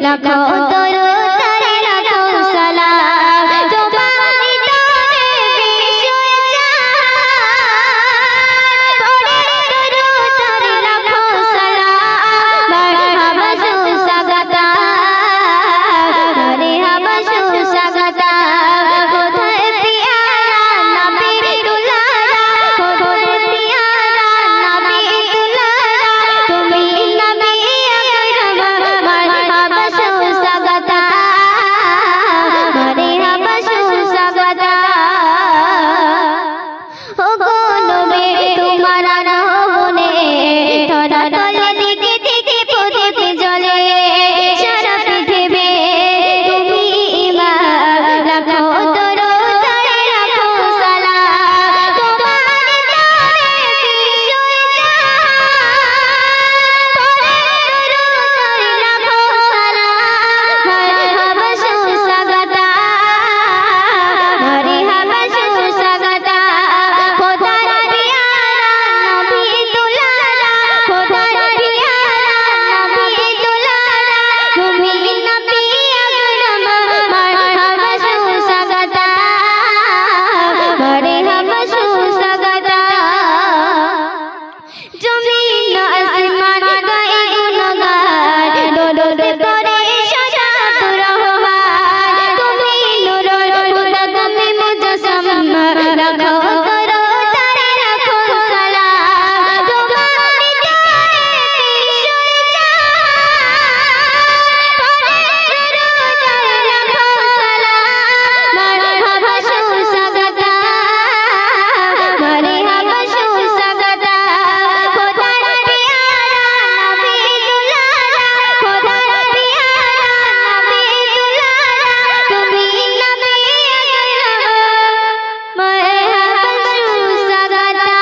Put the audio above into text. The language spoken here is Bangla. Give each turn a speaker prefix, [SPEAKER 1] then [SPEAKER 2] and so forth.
[SPEAKER 1] লাখো দরুদ আর লাখো সালাম তোমারি তরে বিশ্বই জান পড়ে দরুদ আর লাখো সালাম মারহাবা সুস্বাগতা মারহাবা সুস্বাগতা কোথায় পিয়ারা নবী দুলারা কোথায় পিয়ারা নবী দুলারা তুমি নবী আকরাম মারহাবা সুস্বাগতা মারহাবা সুস্বাগতা ও গো নবী তোমার আগমনে ধরা তলে দিকে দিকে প্রদীপ জ্বলে সারা পৃথিবী তুমি ইমাম লাখো দরুদ আর লাখো সালাম তোমারি তরে বিশ্বই জান পড়ে দরুদ আর লাখো সালাম মারহাবা সুস্বাগতা মারহাবা সুস্বাগতা খোদার পিয়ারা নবী দুলারা খোদার পিয়ারা নবী দুলারা তুমি নবী আকরাম মারহাবা সুস্বাগতা মারহাবা সুস্বাগতা জমিন আসমান গায়ে গুণগান দরুদ পড়ে সদাত রহমান তুমি নূরুল হুদা তুমি মুজাসসাম লাখো দরুদ আর লাখো সালাম তোমারি তরে বিশ্বই জান পড়ে দরুদ আর লাখো সালাম মারহাবা সুস্বাগতা মারহাবা সুস্বাগতা খোদার পিয়ারা নবী দুলারা খোদার পিয়ারা নবী দুলারা তুমি নবী আকরাম মারহাবা সুস্বাগতা